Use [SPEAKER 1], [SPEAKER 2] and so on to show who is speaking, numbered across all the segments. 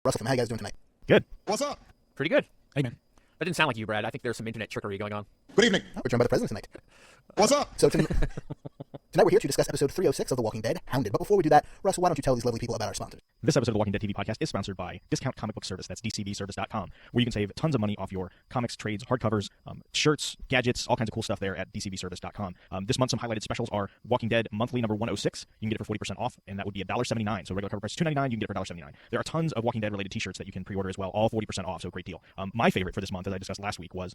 [SPEAKER 1] Russell, how you guys doing tonight?
[SPEAKER 2] Good.
[SPEAKER 3] What's up?
[SPEAKER 4] Pretty good.
[SPEAKER 2] Hey, man.
[SPEAKER 4] That didn't sound like you, Brad. I think there's some internet trickery going on.
[SPEAKER 3] Good evening.
[SPEAKER 1] We're joined by the president tonight.
[SPEAKER 3] What's up?
[SPEAKER 1] So tonight we're here to discuss episode 306 of The Walking Dead, Hounded. But before we do that, Russell, why don't you tell these lovely people about our sponsors?
[SPEAKER 2] This episode of the Walking Dead TV podcast is sponsored by Discount Comic Book Service. That's DCBService.com, where you can save tons of money off your comics, trades, hardcovers, shirts, gadgets, all kinds of cool stuff there at DCBService.com. This month, some highlighted specials are Walking Dead monthly number 106. You can get it for 40% off, and that would be $1.79. So regular cover price is $2.99. You can get it for $1.79. There are tons of Walking Dead related t-shirts that you can pre-order as well, all 40% off. So great deal. My favorite for this month, as I discussed last week, was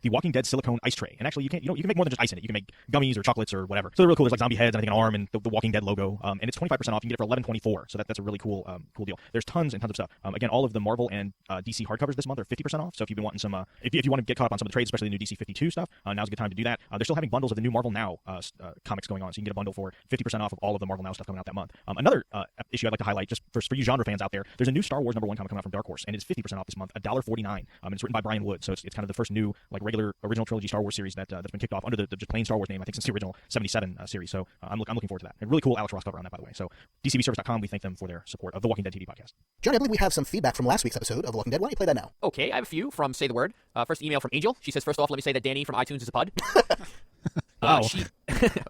[SPEAKER 2] the Walking Dead silicone ice tray. And actually, you can make more than just ice in it. You can make gummies or chocolates or whatever. So they're really cool. There's like zombie heads and I think an arm and the Walking Dead logo. And it's 25% off. You can get it for $11.24. So that's a really cool deal. There's tons and tons of stuff. Again, all of the Marvel and DC hardcovers this month are 50% off. So if you've been wanting some, if you want to get caught up on some of the trades, especially the new DC 52 stuff, now's a good time to do that. They're still having bundles of the new Marvel Now comics going on. So you can get a bundle for 50% off of all of the Marvel Now stuff coming out that month. Another issue I'd like to highlight, just for you genre fans out there, there's a new Star Wars number 1 comic coming out from Dark Horse, and it's 50% off this month, $1.49. And it's written by Brian Wood. So it's kind of the first new like regular original trilogy Star Wars series that's been kicked off under the just plain Star Wars name, I think, since the original 77 series. So I'm looking forward to that. And really cool Alex Ross cover on that, by the way. So DCBService.com, we thank them for their support of the Walking Dead TV podcast.
[SPEAKER 1] Johnny, I believe we have some feedback from last week's episode of The Walking Dead. Why don't you play that now?
[SPEAKER 4] Okay, I have a few from Say the Word. First email from Angel. She says, first off, let me say that Danny from iTunes is a pud.
[SPEAKER 2] Wow.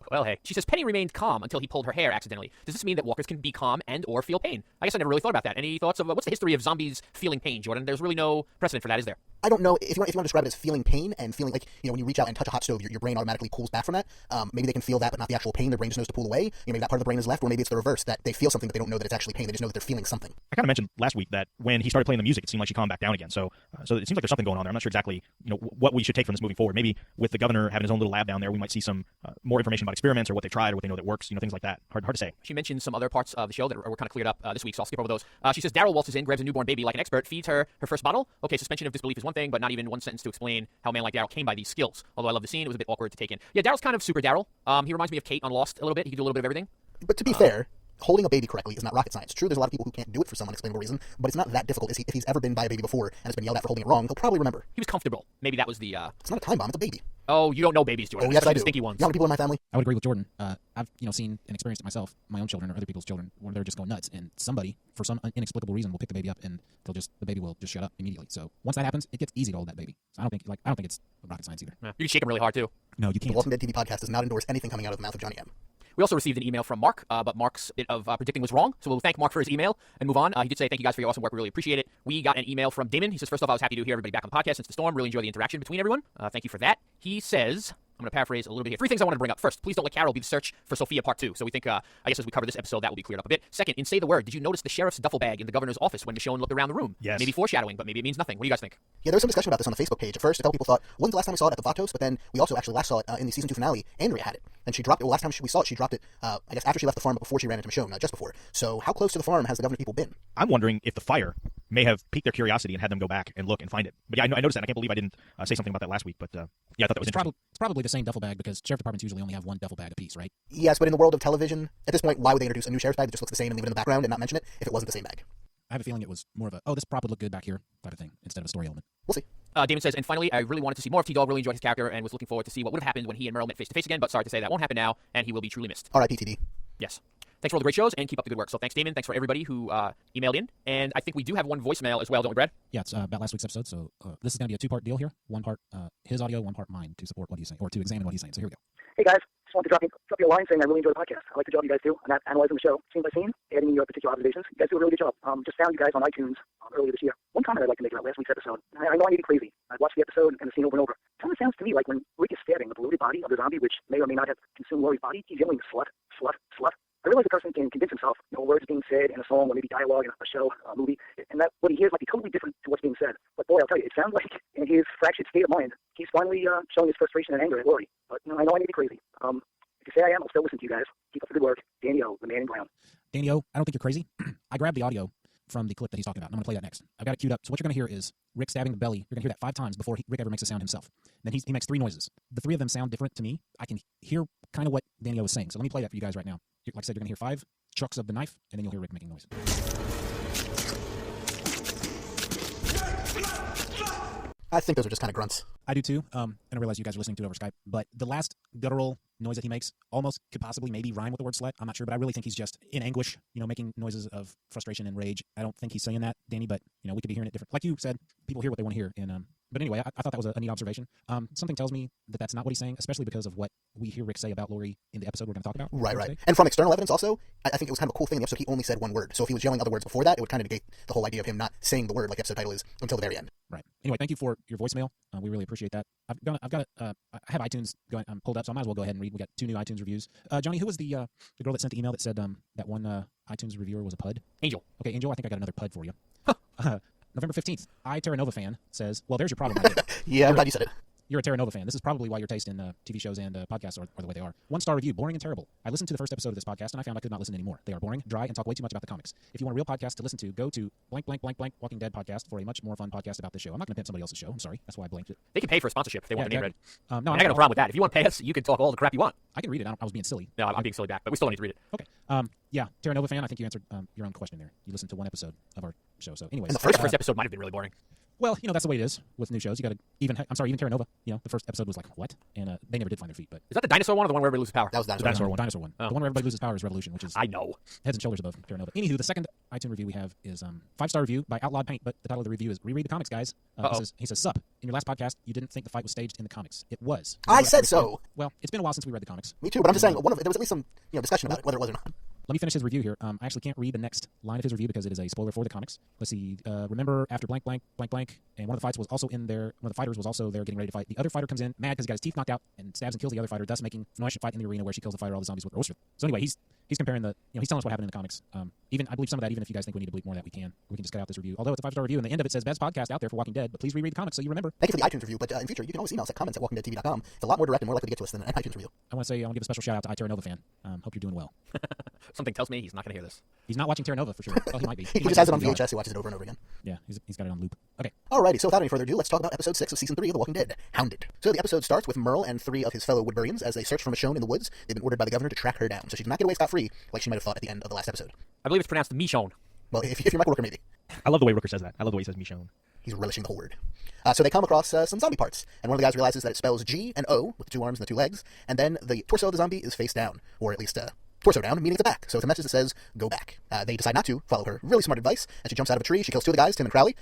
[SPEAKER 4] Well, hey. She says, Penny remained calm until he pulled her hair accidentally. Does this mean that walkers can be calm and or feel pain? I guess I never really thought about that. Any thoughts of what's the history of zombies feeling pain, Jordan? There's really no precedent for that, is there?
[SPEAKER 1] I don't know if you want to describe it as feeling pain and feeling like, when you reach out and touch a hot stove, your brain automatically cools back from that. Maybe they can feel that, but not the actual pain. Their brain just knows to pull away. Maybe that part of the brain is left, or maybe it's the reverse, that they feel something, but they don't know that it's actually pain. They just know that they're feeling something.
[SPEAKER 2] I kind of mentioned last week that when he started playing the music, it seemed like she calmed back down again. So it seems like there's something going on there. I'm not sure exactly, what we should take from this moving forward. Maybe with the governor having his own little lab down there, we might see some more information about experiments or what they tried or what they know that works. Things like that. Hard to say.
[SPEAKER 4] She mentioned some other parts of the show that were kind of cleared up this week, so I'll skip over those. She says Daryl waltzes in, grabs a newborn baby like an expert, feeds her first bottle. Okay, suspension of disbelief is one thing, but not even one sentence to explain how a man like Daryl came by these skills. Although I love the scene, it was a bit awkward to take in. Yeah, Daryl's kind of super Daryl. He reminds me of Kate on Lost a little bit. He can do a little bit of everything.
[SPEAKER 1] But to be fair, holding a baby correctly is not rocket science. True, there's a lot of people who can't do it for some unexplainable reason, but it's not that difficult. If he's ever been by a baby before and has been yelled at for holding it wrong, he'll probably remember.
[SPEAKER 4] He was comfortable. Maybe that was the...
[SPEAKER 1] It's not a time bomb, it's a baby.
[SPEAKER 4] Oh, you don't know babies, Jordan.
[SPEAKER 1] Oh, yes, I do.
[SPEAKER 4] Stinky ones.
[SPEAKER 1] You know how many people in my family?
[SPEAKER 5] I would agree with Jordan. I've seen and experienced it myself, my own children or other people's children, where they're just going nuts, and somebody, for some inexplicable reason, will pick the baby up and the baby will just shut up immediately. So once that happens, it gets easy to hold that baby. So I don't think it's rocket science either.
[SPEAKER 4] Yeah. You can shake him really hard too.
[SPEAKER 5] No, you
[SPEAKER 1] The
[SPEAKER 5] can't.
[SPEAKER 1] Walking Dead TV podcast does not endorse anything coming out of the mouth of Johnny M.
[SPEAKER 4] We also received an email from Mark, but Mark's bit of predicting was wrong, so we'll thank Mark for his email and move on. He did say, thank you guys for your awesome work. We really appreciate it. We got an email from Damon. He says, first off, I was happy to hear everybody back on the podcast since the storm. Really enjoy the interaction between everyone. Thank you for that. He says... I'm going to paraphrase a little bit here. 3 things I wanted to bring up. First, please don't let Carol be the search for Sophia Part 2. So we think, I guess as we cover this episode, that will be cleared up a bit. Second, in Say the Word, did you notice the sheriff's duffel bag in the governor's office when Michonne looked around the room?
[SPEAKER 2] Yes.
[SPEAKER 4] Maybe foreshadowing, but maybe it means nothing. What do you guys think?
[SPEAKER 1] Yeah, there was some discussion about this on the Facebook page. At first, a couple people thought, when's the last time we saw it at the Vatos? But then we also actually last saw it in the season 2 finale. Andrea had it. And she dropped it. Well, last time we saw it, she dropped it, I guess, after she left the farm, but before she ran into Michonne, just before. So how close to the farm has the governor's people been?
[SPEAKER 2] I'm wondering if the fire may have piqued their curiosity and had them go back and look and find it. But yeah, I noticed that. And I can't believe I didn't say something about that last week. But yeah, I thought that was interesting.
[SPEAKER 5] It's probably the same duffel bag because sheriff departments usually only have one duffel bag apiece, right?
[SPEAKER 1] Yes, but in the world of television, at this point, why would they introduce a new sheriff's bag that just looks the same and leave it in the background and not mention it if it wasn't the same bag?
[SPEAKER 5] I have a feeling it was more of a, this prop would look good back here type of thing instead of a story element.
[SPEAKER 1] We'll see.
[SPEAKER 4] Damon says, and finally, I really wanted to see more of T-Dog. Really enjoyed his character and was looking forward to see what would have happened when he and Merle met face-to-face again, but sorry to say that won't happen now, and he will be truly missed.
[SPEAKER 1] R.I.P. TD.
[SPEAKER 4] Yes. Thanks for all the great shows, and keep up the good work. So thanks, Damon. Thanks for everybody who emailed in. And I think we do have one voicemail as well, don't we, Brad?
[SPEAKER 5] Yeah, it's about last week's episode. So this is going to be a 2-part deal here. One part his audio, one part mine to support what he's saying, or to examine what he's saying. So here we go.
[SPEAKER 6] Hey guys, just wanted to drop you a line saying I really enjoy the podcast. I like the job you guys do on analyzing the show scene by scene, adding your particular observations. You guys do a really good job. Just found you guys on iTunes earlier this year. One comment I'd like to make about last week's episode. I know I may be crazy. I've watched the episode and the scene over and over. It kind of sounds to me like when Rick is stabbing the bloated body of the zombie, which may or may not have consumed Laurie's body, he's yelling slut, slut, slut. I realize the person can convince himself, words being said in a song or maybe dialogue in a show, a movie, and that what he hears might be totally different to what's being said. But boy, I'll tell you, it sounds like in his fractured state of mind, he's finally showing his frustration and anger at Laurie. But I know I may be crazy. If you say I am, I'll still listen to you guys. Keep up the good work. Danny O, the man in brown.
[SPEAKER 5] Danny O, I don't think you're crazy. I grabbed the audio from the clip that he's talking about. I'm going to play that next. I've got it queued up. So what you're going to hear is Rick stabbing the belly. You're going to hear that 5 times before Rick ever makes a sound himself. Then he makes 3 noises. The 3 of them sound different to me. I can hear kind of what Danny O is saying. So let me play that for you guys right now. Like I said, you're going to hear 5 chucks of the knife, and then you'll hear Rick making noise.
[SPEAKER 1] I think those are just kind of grunts.
[SPEAKER 5] I do too. I don't realize you guys are listening to it over Skype, but the last guttural noise that he makes almost could possibly maybe rhyme with the word slut. I'm not sure, but I really think he's just in anguish, making noises of frustration and rage. I don't think he's saying that, Danny, but we could be hearing it different. Like you said, people hear what they want to hear. And but anyway, I thought that was a neat observation. Something tells me that that's not what he's saying, especially because of what we hear Rick say about Lori in the episode we're going to talk about.
[SPEAKER 1] Right. And from external evidence also, I think it was kind of a cool thing in the episode. He only said one word. So if he was yelling other words before that, it would kind of negate the whole idea of him not saying the word like the episode title is until the very end.
[SPEAKER 5] Right. Anyway, thank you for your voicemail. We really appreciate that. I have iTunes going pulled up, so I might as well go ahead and read. We got 2 new iTunes reviews. Johnny, who was the girl that sent the email that said that one iTunes reviewer was a pud?
[SPEAKER 4] Angel.
[SPEAKER 5] Okay, Angel, I think I got another pud for you. November 15th, Terra Nova fan says, well, there's your problem right there.
[SPEAKER 1] Yeah, I'm glad you said it.
[SPEAKER 5] You're a Terra Nova fan. This is probably why your taste in TV shows and podcasts are the way they are. 1-star review, boring and terrible. I listened to the first episode of this podcast, and I found I could not listen anymore. They are boring, dry, and talk way too much about the comics. If you want a real podcast to listen to, go to blank Walking Dead podcast for a much more fun podcast about this show. I'm not going to pimp somebody else's show. I'm sorry. That's why I blanked it.
[SPEAKER 4] They can pay for a sponsorship if they want their name read.
[SPEAKER 5] No,
[SPEAKER 4] I got no problem with that. If you want to pay us, you can talk all the crap you want.
[SPEAKER 5] I can read it. I was being silly.
[SPEAKER 4] No, I'm being silly back, but we still don't need to read it.
[SPEAKER 5] Okay. Yeah, Terra Nova fan, I think you answered your own question there. You listened to one episode of our show. So anyways.
[SPEAKER 1] And
[SPEAKER 4] The first episode might have been really boring.
[SPEAKER 5] Well, that's the way it is with new shows. You got to even Terra Nova. The first episode was like, what? And they never did find their feet. But
[SPEAKER 4] Is that the dinosaur one or the one where everybody loses power?
[SPEAKER 1] That was the
[SPEAKER 5] the
[SPEAKER 1] dinosaur.
[SPEAKER 5] dinosaur one.
[SPEAKER 4] Oh.
[SPEAKER 5] The one where everybody loses power is Revolution, which is
[SPEAKER 4] I know.
[SPEAKER 5] heads and shoulders above Terra Nova. Anywho, the second iTunes review we have is 5-star review by Outlawed Paint, but the title of the review is Reread the Comics, guys. He says, sup, in your last podcast, you didn't think the fight was staged in the comics. It was.
[SPEAKER 1] I said so.
[SPEAKER 5] Well, it's been a while since we read the comics.
[SPEAKER 1] Me too, but I'm just saying, there was at least some discussion about it, whether it was or not.
[SPEAKER 5] Let me finish his review here. I actually can't read the next line of his review because it is a spoiler for the comics. Let's see. Remember after blank, and one of the fights was also in there. One of the fighters was also there getting ready to fight. The other fighter comes in mad because he got his teeth knocked out and stabs and kills the other fighter, thus making a nice fight in the arena where she kills the fighter. All the zombies with roaster. So anyway, he's comparing he's telling us what happened in the comics. Even I believe some of that. Even if you guys think we need to bleep more of that, we can just cut out this review. Although it's a 5-star review, and the end of it says best podcast out there for Walking Dead. But please reread the comics so you remember.
[SPEAKER 1] Thank you for the iTunes review, but in future, you can always email us at comments@walkingdeadtv.com. It's a lot more direct and more likely to get to us than an iTunes review.
[SPEAKER 5] I want to give a special shout out to Terra Nova fan. Hope you're doing well.
[SPEAKER 4] Something tells me he's not going to hear this.
[SPEAKER 5] He's not watching Terra Nova for sure. Well, he might be.
[SPEAKER 1] He just has it on VHS. He watches it over and over again.
[SPEAKER 5] Yeah, he's got it on loop. Okay.
[SPEAKER 1] Alrighty, so without any further ado, let's talk about episode 6 of season 3 of The Walking Dead, Hounded. So the episode starts with Merle and 3 of his fellow Woodburyans as they search for Michonne in the woods. They've been ordered by the governor to track her down, so she cannot get away scot-free like she might have thought at the end of the last episode.
[SPEAKER 4] I believe it's pronounced Michonne.
[SPEAKER 1] Well, if you're Michael Rooker, maybe.
[SPEAKER 2] I love the way Rooker says that. I love the way he says Michonne.
[SPEAKER 1] He's relishing the whole word. So they come across some zombie parts, and one of the guys realizes that it spells G and O with the 2 arms and the 2 legs, and then the torso of the zombie is face down, or at least torso down, meaning it's a back. So it's a message that says, go back. They decide not to follow her really smart advice, and she jumps out of a tree. She kills 2 of the guys, Tim and Crowley.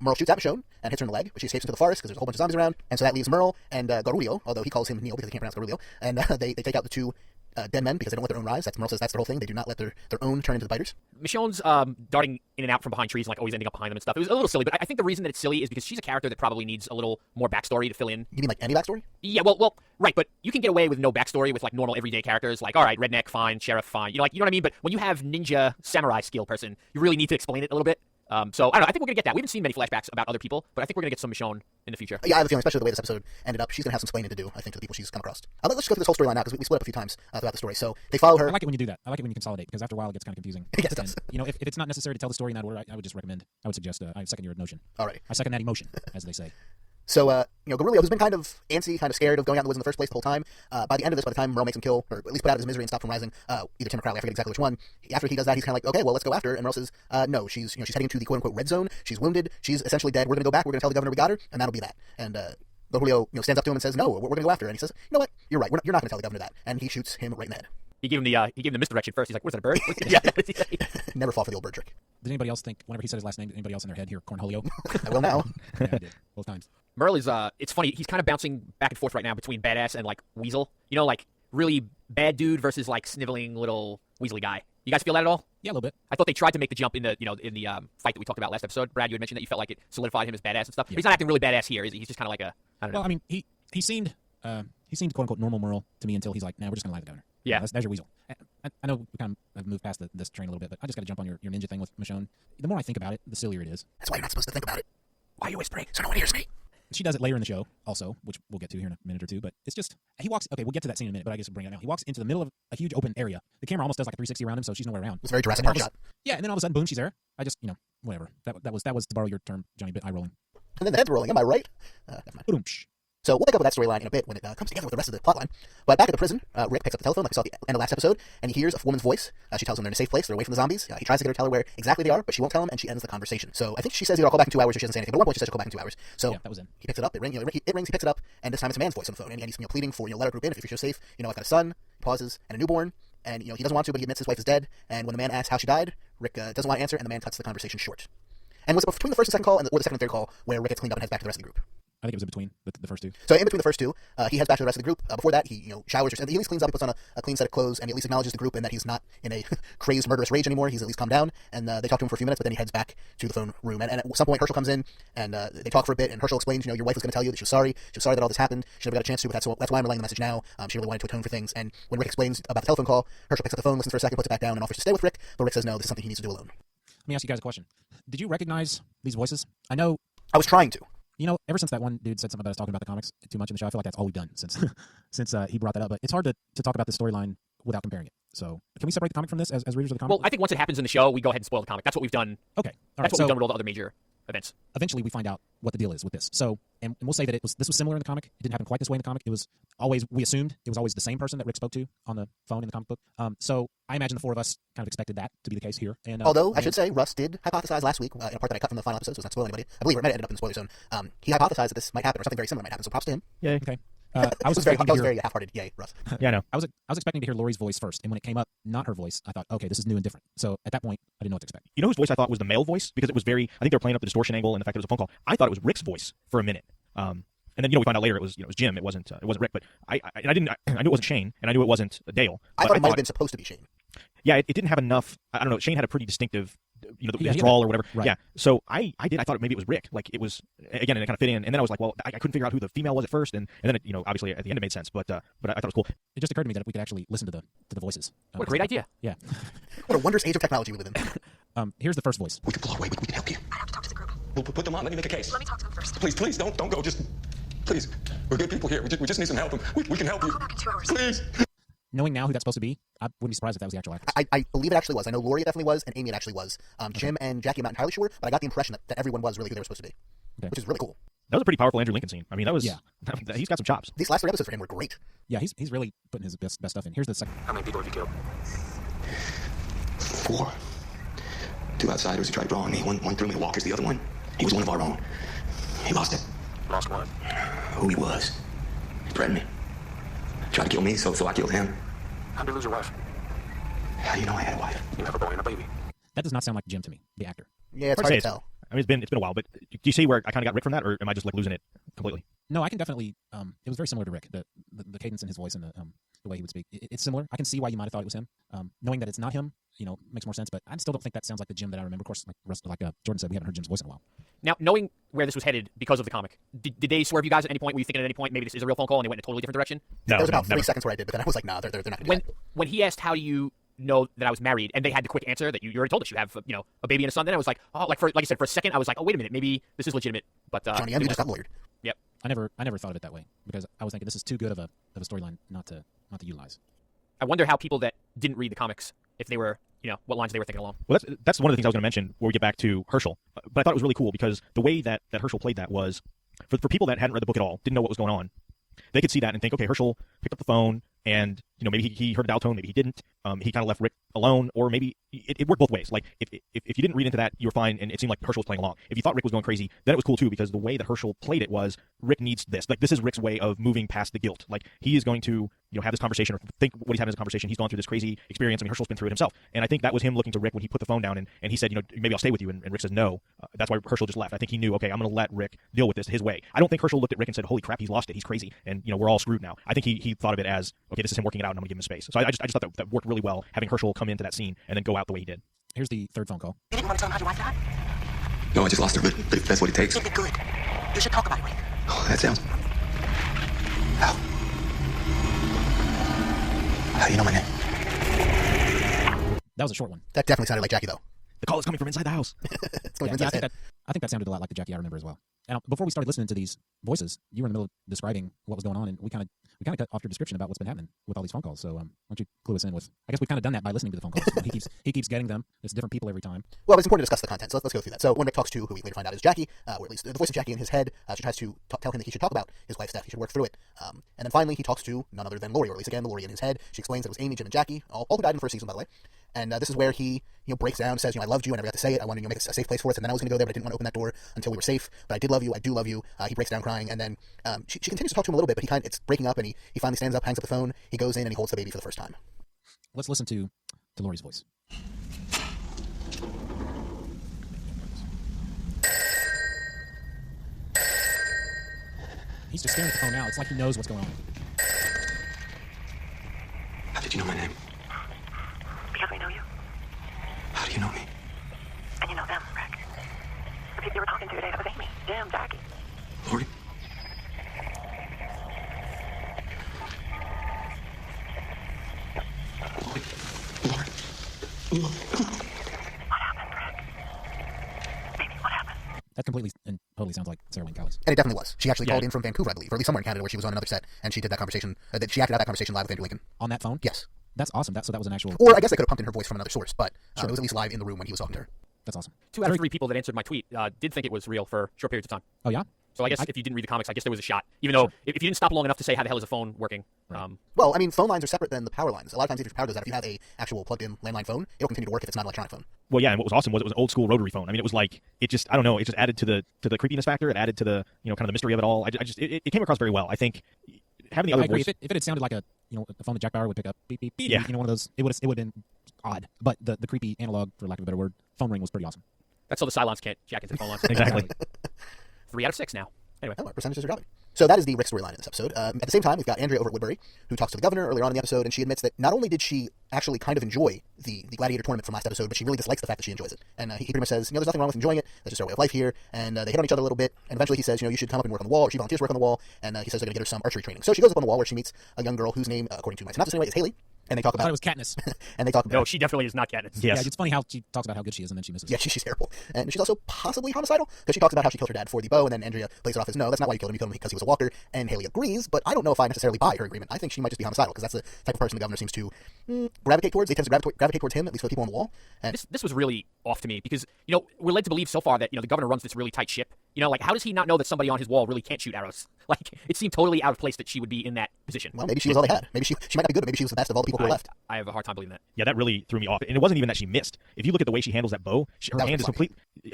[SPEAKER 1] Merle shoots at Michonne and hits her in the leg, but she escapes into the forest because there's a whole bunch of zombies around, and so that leaves Merle and Garulio, although he calls him Neil because he can't pronounce Garulio, and they take out the 2 dead men because they don't let their own rise. Merle says that's their whole thing. They do not let their own turn into the biters.
[SPEAKER 4] Michonne's darting in and out from behind trees and always ending up behind them and stuff. It was a little silly, but I think the reason that it's silly is because she's a character that probably needs a little more backstory to fill in.
[SPEAKER 1] You mean like any backstory?
[SPEAKER 4] Yeah, well, right, but you can get away with no backstory with like normal everyday characters, like all right, redneck, fine, sheriff, fine. You know what I mean? But when you have ninja samurai skill person, you really need to explain it a little bit. So I don't know. I think we're gonna get that. We haven't seen many flashbacks about other people, but I think we're gonna get some Michonne in the future.
[SPEAKER 1] Yeah, I have a feeling, especially the way this episode ended up, she's gonna have some explaining to do, I think, to the people she's come across. Let's just go through this whole storyline now because we split up a few times throughout the story. So they follow her.
[SPEAKER 5] I like it when you do that. I like it when you consolidate because after a while it gets kind of confusing.
[SPEAKER 1] Yes, it does.
[SPEAKER 5] And, if it's not necessary to tell the story in that order, I would just recommend. I would suggest. I second your notion.
[SPEAKER 1] All right.
[SPEAKER 5] I second that emotion, as they say.
[SPEAKER 1] So, Garulio, who's been kind of antsy, kind of scared of going out in the woods in the first place the whole time, by the end of this, by the time Merle makes him kill, or at least put out of his misery and stop from rising, either Tim or Crowley, I forget exactly which one, after he does that, he's kind of like, okay, well, let's go after her, and Merle says, no, she's heading into the quote-unquote red zone, she's wounded, she's essentially dead, we're going to go back, we're going to tell the governor we got her, and that'll be that. And, Garulio, stands up to him and says, no, we're going to go after her, and he says, you know what, you're right, you're not going to tell the governor that, and he shoots him right in the head.
[SPEAKER 4] He gave him the misdirection first. He's like, "What's that, a bird?"
[SPEAKER 1] Yeah.
[SPEAKER 4] What did he say?
[SPEAKER 1] Never fall for the old bird trick.
[SPEAKER 5] Did anybody else think, whenever he said his last name, did anybody else in their head hear Cornholio?
[SPEAKER 1] I will now.
[SPEAKER 5] Yeah, I did. Both times.
[SPEAKER 4] Merle is it's funny. He's kind of bouncing back and forth right now between badass and like weasel. Like really bad dude versus like sniveling little weaselly guy. You guys feel that at all?
[SPEAKER 5] Yeah, a little bit.
[SPEAKER 4] I thought they tried to make the jump in the fight that we talked about last episode. Brad, you had mentioned that you felt like it solidified him as badass and stuff.
[SPEAKER 5] Yeah.
[SPEAKER 4] But he's not acting really badass here, is he? He's just kind of like I don't know.
[SPEAKER 5] Well, I mean, he seemed quote unquote normal Merle to me until he's like, nah, we're just gonna lie to the governor.
[SPEAKER 4] Yeah.
[SPEAKER 5] That's your weasel. I know we kind of have moved past this train a little bit, but I just got to jump on your ninja thing with Michonne. The more I think about it, the sillier it is.
[SPEAKER 1] That's why you're not supposed to think about it. Why are you whispering? So no one hears me.
[SPEAKER 5] She does it later in the show, also, which we'll get to here in a minute or two. But it's just he walks. Okay, we'll get to that scene in a minute, but I guess we'll bring it now. He walks into the middle of a huge open area. The camera almost does like a 360 around him, so she's nowhere around.
[SPEAKER 1] It's a very Jurassic
[SPEAKER 5] And then
[SPEAKER 1] Park
[SPEAKER 5] all of
[SPEAKER 1] shot.
[SPEAKER 5] Yeah, and then all of a sudden, boom, she's there. I just, whatever. That was to borrow your term, Johnny. Bit eye rolling.
[SPEAKER 1] And then the head's rolling. Am I right? Never mind.
[SPEAKER 5] Boom.
[SPEAKER 1] So we'll pick up with that storyline in a bit when it comes together with the rest of the plotline. But back at the prison, Rick picks up the telephone like we saw at the end of last episode, and he hears a woman's voice. She tells him they're in a safe place, they're away from the zombies. He tries to get her to tell her where exactly they are, but she won't tell him, and she ends the conversation. So I think she says either I'll call back in 2 hours or she doesn't say anything. But at one point she says she'll call back in 2 hours. So
[SPEAKER 5] Yeah, that was in.
[SPEAKER 1] he picks it up. It rings. It rings. He picks it up, and this time it's a man's voice on the phone, and he's pleading for let our group in if you feel safe. I've got a son. Pauses and a newborn. And he doesn't want to, but he admits his wife is dead. And when the man asks how she died, Rick doesn't want to answer, and the man cuts the conversation short. And was it between the first and second call, or the second and third call, where Rick gets cleaned up and heads back to the rest of the group?
[SPEAKER 5] I think it was in between the first two.
[SPEAKER 1] So in between the first two, he heads back to the rest of the group. Before that, he showers, he at least cleans up, he puts on a clean set of clothes, and he at least acknowledges the group and that he's not in a crazed, murderous rage anymore. He's at least calmed down, and they talk to him for a few minutes, but then he heads back to the phone room. And at some point, Herschel comes in, and they talk for a bit, and Herschel explains, your wife was going to tell you that she was sorry. She was sorry that all this happened. She never got a chance to, but that's why I'm relaying the message now. She really wanted to atone for things. And when Rick explains about the telephone call, Herschel picks up the phone, listens for a second, puts it back down, and offers to stay with Rick. But Rick says no, this is something he needs to do alone.
[SPEAKER 5] Let me ask you guys a question. Did you recognize these voices? I know.
[SPEAKER 1] I was trying to.
[SPEAKER 5] Ever since that one dude said something about us talking about the comics too much in the show, I feel like that's all we've done since he brought that up. But it's hard to talk about the storyline without comparing it. So can we separate the comic from this as readers of the comic?
[SPEAKER 4] Well, I think once it happens in the show, we go ahead and spoil the comic. That's what we've done.
[SPEAKER 5] Okay. All right.
[SPEAKER 4] That's what we've done with all the other major events.
[SPEAKER 5] Eventually we find out what the deal is with this. So, and we'll say that this was similar in the comic. It didn't happen quite this way in the comic. It was always, we assumed it was always the same person that Rick spoke to on the phone in the comic book. So I imagine the four of us kind of expected that to be the case here. And
[SPEAKER 1] although I should say, Russ did hypothesize last week in a part that I cut from the final episode, so it's not spoiling anybody. I believe it ended up in the spoiler zone. He hypothesized that this might happen or something very similar might happen. So props to him.
[SPEAKER 2] Yay.
[SPEAKER 5] Okay. I was
[SPEAKER 1] very
[SPEAKER 5] expecting
[SPEAKER 1] half-hearted. Yay, Russ.
[SPEAKER 2] Yeah, I know.
[SPEAKER 5] I was expecting to hear Laurie's voice first, and when it came up, not her voice, I thought, okay, this is new and different. So at that point, I didn't know what to expect.
[SPEAKER 2] You know whose voice I thought was the male voice? Because it was I think they were playing up the distortion angle and the fact that it was a phone call. I thought it was Rick's voice for a minute. And then, we find out later it was Jim. It wasn't Rick, but I knew it wasn't Shane, and I knew it wasn't Dale.
[SPEAKER 1] I thought it might have been supposed to be Shane.
[SPEAKER 2] Yeah, it didn't have enough. I don't know. Shane had a pretty distinctive,
[SPEAKER 5] Yeah,
[SPEAKER 2] his drawl or whatever.
[SPEAKER 5] Right.
[SPEAKER 2] Yeah. So I thought maybe it was Rick. Like it was, again, and it kind of fit in. And then I was like, well, I couldn't figure out who the female was at first, and then it, obviously at the end it made sense. But I thought it was cool.
[SPEAKER 5] It just occurred to me that if we could actually listen to the voices.
[SPEAKER 4] What a great idea.
[SPEAKER 5] Yeah.
[SPEAKER 1] What a wondrous age of technology we live in.
[SPEAKER 5] Here's the first voice.
[SPEAKER 3] We can pull our weight. We can help you.
[SPEAKER 7] I have to talk to the group.
[SPEAKER 3] We'll put them on. Let me make a case.
[SPEAKER 7] Let me talk to them first.
[SPEAKER 3] Please, don't go. Just, please. We're good people here. We just need some help. We can help you.
[SPEAKER 7] I'll call back in 2 hours.
[SPEAKER 3] Please.
[SPEAKER 5] Knowing now who that's supposed to be, I wouldn't be surprised if that was the actual actress.
[SPEAKER 1] I believe it actually was. I know Laurie definitely was, and Amy it actually was. Jim and Jackie, I'm not entirely sure, but I got the impression that everyone was really who they were supposed to be, which is really cool.
[SPEAKER 2] That was a pretty powerful Andrew Lincoln scene. I mean, that was
[SPEAKER 5] Yeah.
[SPEAKER 2] He's got some chops.
[SPEAKER 1] These last 3 episodes for him were great.
[SPEAKER 5] Yeah, he's really putting his best stuff in. Here's the second.
[SPEAKER 3] How many people have you killed? 4. 2 outsiders who tried drawing me. One threw me to walkers. The other one, he was one of our own. He lost it. Lost what? Who he was. He threatened me. Tried to kill me, so I killed him. How'd you lose your wife? How do you know I had a wife? You have a boy and a baby.
[SPEAKER 5] That does not sound like Jim to me, the actor.
[SPEAKER 1] Yeah, it's
[SPEAKER 2] Hard
[SPEAKER 1] hard
[SPEAKER 2] to
[SPEAKER 1] to
[SPEAKER 2] say.
[SPEAKER 1] tell.
[SPEAKER 2] I mean, it's been a while, but do you see where I kind of got Rick from that, or am I just like losing it completely?
[SPEAKER 5] No, I can definitely. It was very similar to Rick. The cadence in his voice and the way he would speak. It's similar. I can see why you might have thought it was him. Knowing that it's not him, makes more sense. But I still don't think that sounds like the Jim that I remember. Of course, like Jordan said, we haven't heard Jim's voice in a while.
[SPEAKER 4] Now, knowing where this was headed because of the comic, did they swerve you guys at any point? Were you thinking at any point maybe this is a real phone call and they went in a totally different direction?
[SPEAKER 2] No,
[SPEAKER 1] There was about 3
[SPEAKER 2] never.
[SPEAKER 1] seconds where I did, but then I was like, nah, they're not going to do that.
[SPEAKER 4] When he asked how do you know that I was married, and they had the quick answer that you already told us you have a baby and a son, then I was like, oh, like I said, for a second I was like, oh, wait a minute, maybe this is legitimate. But
[SPEAKER 1] Johnny M, you just got lawyered.
[SPEAKER 4] Yep.
[SPEAKER 5] I never thought of it that way because I was thinking this is too good of a storyline not to utilize.
[SPEAKER 4] I wonder how people that didn't read the comics, if they were, what lines they were thinking along.
[SPEAKER 2] Well, that's one of the things I was going to mention where we get back to Herschel. But I thought it was really cool because the way that Herschel played that was for people that hadn't read the book at all, didn't know what was going on. They could see that and think, okay, Herschel picked up the phone and maybe he heard a dial tone, maybe he didn't. He kind of left Rick alone, or maybe it worked both ways. Like if you didn't read into that, you were fine, and it seemed like Herschel was playing along. If you thought Rick was going crazy, then it was cool too because the way that Herschel played it was Rick needs this. Like this is Rick's way of moving past the guilt. Like he is going to have this conversation or think what he's having as a conversation. He's gone through this crazy experience. I mean, Herschel's been through it himself, and I think that was him looking to Rick when he put the phone down and he said, maybe I'll stay with you, and Rick says no. That's why Herschel just left. I think he knew, okay, I'm going to let Rick deal with this his way. I don't think Herschel looked at Rick and said, holy crap, he's lost it, he's crazy, and we're all screwed now. I think he thought of it as, okay, this is him working it out, and I'm going to give him space. So I just thought that worked really well, having Herschel come into that scene and then go out the way he did.
[SPEAKER 5] Here's the third phone call.
[SPEAKER 7] You didn't want to tell him how your wife died?
[SPEAKER 3] No, I just lost her, but if that's what it takes.
[SPEAKER 7] Is it good? You should talk about it, Rick.
[SPEAKER 3] Oh, that sounds. How do you know my name?
[SPEAKER 5] That was a short one.
[SPEAKER 1] That definitely sounded like Jackie, though.
[SPEAKER 2] The call is coming from inside the house.
[SPEAKER 1] It's coming
[SPEAKER 5] Yeah,
[SPEAKER 1] from
[SPEAKER 5] I
[SPEAKER 1] inside.
[SPEAKER 5] think that sounded a lot like the Jackie I remember as well. And before we started listening to these voices, you were in the middle of describing what was going on, and we kind of cut off your description about what's been happening with all these phone calls. So why don't you clue us in with? I guess we've kind of done that by listening to the phone calls. he keeps getting them. It's different people every time.
[SPEAKER 1] Well, it's important to discuss the content, so let's go through that. So when Rick talks to who we later find out is Jackie, or at least the voice of Jackie in his head, she tries to tell him that he should talk about his wife's death. He should work through it. And then finally he talks to none other than Lori, or at least again the Lori in his head. She explains that it was Amy, Jim, and Jackie, all who died in the first season, by the way. And this is where he breaks down, says, I loved you, I never got to say it. I wanted to make a safe place for us, and then I was going to go there, but I didn't want to open that door until we were safe. But I did love you. I do love you. He breaks down crying, and then she continues to talk to him a little bit, but it's breaking up, and he finally stands up, hangs up the phone. He goes in and he holds the baby for the first time.
[SPEAKER 5] Let's listen to Lori's voice. He's just staring at the phone now. It's like he knows what's going on.
[SPEAKER 3] How did you know my name?
[SPEAKER 7] Because we know you.
[SPEAKER 3] How do you know me?
[SPEAKER 7] And you know them, Rick. The people you were talking to today, that was Amy, Jim, Jackie.
[SPEAKER 3] Lori? Lori.
[SPEAKER 7] What happened, Rick? Baby, what happened?
[SPEAKER 5] That completely and totally sounds like Sarah Wayne Callies.
[SPEAKER 1] And it definitely was. She actually called in from Vancouver, I believe, or at least somewhere in Canada where she was on another set, and she did that conversation. She acted out that conversation live with Andrew Lincoln.
[SPEAKER 5] On that phone?
[SPEAKER 1] Yes.
[SPEAKER 5] That's awesome. So that was an actual...
[SPEAKER 1] Or I guess they could have pumped in her voice from another source, but it was at least live in the room when he was talking to her.
[SPEAKER 5] That's awesome.
[SPEAKER 4] 2 out of 3 people that answered my tweet did think it was real for short periods of time.
[SPEAKER 5] Oh, yeah?
[SPEAKER 4] So I guess if you didn't read the comics, I guess there was a shot. Even though if you didn't stop long enough to say how the hell is a phone working.
[SPEAKER 5] Right.
[SPEAKER 1] Well, I mean, phone lines are separate than the power lines. A lot of times, if your power does that, if you have a actual plugged-in landline phone, it'll continue to work if it's not an electronic phone.
[SPEAKER 2] Well, yeah, and what was awesome was it was an old school rotary phone. I mean, it was like it just I don't know, it just added to the creepiness factor. It added to the kind of the mystery of it all. It came across very well. I think having the other
[SPEAKER 5] I agree.
[SPEAKER 2] voice.
[SPEAKER 5] If it had sounded like a phone that Jack Bauer would pick up, beep beep beep,
[SPEAKER 2] Yeah.
[SPEAKER 5] one of those, it would have been odd. But the creepy analog, for lack of a better word, phone ring was pretty awesome.
[SPEAKER 4] That's how the Cylons can't jack into the phone lines.
[SPEAKER 2] Exactly.
[SPEAKER 4] 3 out of 6 now. Anyway.
[SPEAKER 1] Oh, our percentages are dropping. So that is the Rick storyline in this episode. At the same time, we've got Andrea over at Woodbury, who talks to the governor earlier on in the episode, and she admits that not only did she actually kind of enjoy the gladiator tournament from last episode, but she really dislikes the fact that she enjoys it. And he pretty much says, there's nothing wrong with enjoying it. That's just our way of life here. And they hit on each other a little bit. And eventually he says, you should come up and work on the wall, or she volunteers to work on the wall. And he says they're going to get her some archery training. So she goes up on the wall where she meets a young girl whose name, according to my synopsis anyway, is Haley. And they talk
[SPEAKER 5] I thought
[SPEAKER 1] about
[SPEAKER 5] it was Katniss.
[SPEAKER 1] and they talk about
[SPEAKER 4] No, she definitely is not Katniss.
[SPEAKER 2] Yes.
[SPEAKER 5] Yeah, it's funny how she talks about how good she is and then she misses.
[SPEAKER 1] yeah, she's terrible. And she's also possibly homicidal, because she talks about how she killed her dad for the bow, and then Andrea plays it off as, no, that's not why you killed him because he was a walker. And Haley agrees, but I don't know if I necessarily buy her agreement. I think she might just be homicidal, because that's the type of person the governor seems to gravitate towards. They tend to gravitate towards him, at least for the people on the wall. And
[SPEAKER 4] This was really off to me because, we're led to believe so far that, the governor runs this really tight ship. Like, how does he not know that somebody on his wall really can't shoot arrows? Like, it seemed totally out of place that she would be in that position.
[SPEAKER 1] well, maybe she was all they had. Maybe she might not be good, but maybe she was the best of all the people who were left.
[SPEAKER 4] I have a hard time believing that.
[SPEAKER 2] Yeah, that really threw me off. And it wasn't even that she missed. If you look at the way she handles that bow, her
[SPEAKER 1] That was
[SPEAKER 2] hand is
[SPEAKER 1] funny.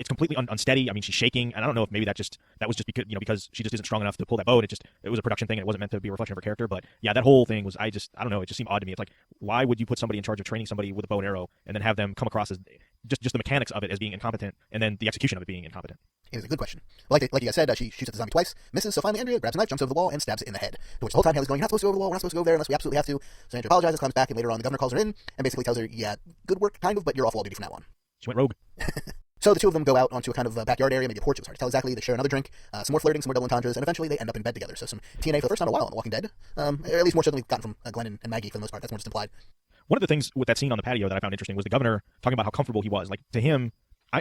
[SPEAKER 2] completely unsteady. I mean, she's shaking, and I don't know if maybe that was just because she just isn't strong enough to pull that bow. It was a production thing. And it wasn't meant to be a reflection of her character. But yeah, that whole thing was I don't know. It just seemed odd to me. It's like, why would you put somebody in charge of training somebody with a bow and arrow and then have them come across as just the mechanics of it as being incompetent, and then the execution of it being incompetent?
[SPEAKER 1] It was a good question. Like you guys said, she shoots at the zombie twice, misses, so finally Andrea grabs a knife, jumps over the wall, and stabs it in the head. To which the whole time Haley's going, you're not supposed to go over the wall, we're not supposed to go there unless we absolutely have to. So Andrea apologizes, comes back, and later on the governor calls her in, and basically tells her, yeah, good work, kind of, but you're off wall duty from now on.
[SPEAKER 2] She went rogue.
[SPEAKER 1] So the two of them go out onto a kind of backyard area, maybe a porch, it was hard to tell exactly. They share another drink, some more flirting, some more double entendres, and eventually they end up in bed together. So some TNA for the first time in a while on The Walking Dead. Or at least more so than we've gotten from Glenn and Maggie for the most part. That's more just implied.
[SPEAKER 2] One of the things with that scene on the patio that I found interesting was the governor talking about how comfortable he was. Like, to him,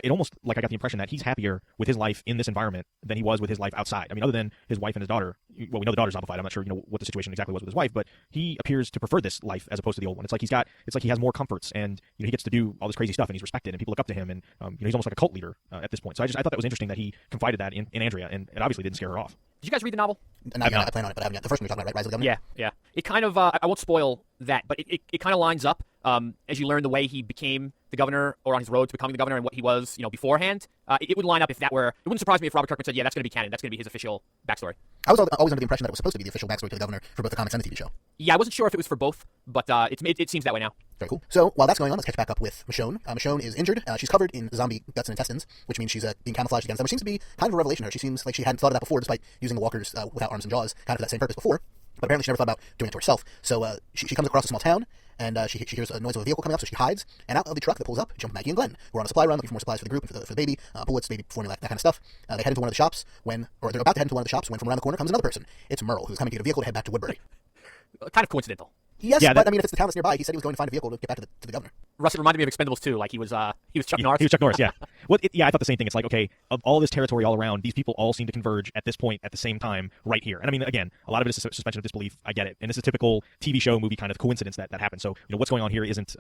[SPEAKER 2] it almost like I got the impression that he's happier with his life in this environment than he was with his life outside. I mean, other than his wife and his daughter. Well, we know the daughter's zombified. I'm not sure, what the situation exactly was with his wife, but he appears to prefer this life as opposed to the old one. It's like he has more comforts, and he gets to do all this crazy stuff, and he's respected, and people look up to him, and he's almost like a cult leader at this point. So I thought that was interesting that he confided that in Andrea, and it obviously didn't scare her off.
[SPEAKER 4] Did you guys read the novel?
[SPEAKER 1] Not yet, I plan on it, but I haven't yet. The first one you're talking about, right? Rise of the Governor?
[SPEAKER 4] Yeah. It kind of, I won't spoil that, but it kind of lines up as you learn the way he became the governor, or on his road to becoming the governor, and what he was, beforehand. It would line up if that were. It wouldn't surprise me if Robert Kirkman said, yeah, that's going to be canon. That's going to be his official backstory.
[SPEAKER 1] I was always under the impression that it was supposed to be the official backstory to the governor for both the comics and the TV show.
[SPEAKER 4] Yeah, I wasn't sure if it was for both, but it seems that way now.
[SPEAKER 1] Very cool. So while that's going on, let's catch back up with Michonne. Michonne is injured. She's covered in zombie guts and intestines, which means she's being camouflaged against them, which seems to be kind of a revelation to her. She seems like she hadn't thought of that before, despite using the walkers without arms and jaws, kind of for that same purpose before. But apparently she never thought about doing it to herself. So she comes across a small town, and she hears a noise of a vehicle coming up, so she hides. And out of the truck that pulls up jump Maggie and Glenn. We're on a supply run looking for more supplies for the group and for the baby, bullets, baby formula, that kind of stuff. They head into one of the shops they're about to head into one of the shops when from around the corner comes another person. It's Merle, who's coming to get a vehicle to head back to Woodbury.
[SPEAKER 4] Kind of coincidental.
[SPEAKER 1] Yes,
[SPEAKER 2] Yeah,
[SPEAKER 1] but I mean, if it's the town that's nearby, he said he was going to find a vehicle to get back to the governor.
[SPEAKER 4] Russ, it reminded me of Expendables 2. Like he was Chuck Norris.
[SPEAKER 2] He was Chuck Norris, yeah. Well, I thought the same thing. It's like, okay, of all this territory all around, these people all seem to converge at this point at the same time right here. And I mean, again, a lot of it is suspension of disbelief. I get it. And it's a typical TV show, movie kind of coincidence that happens. So, what's going on here isn't,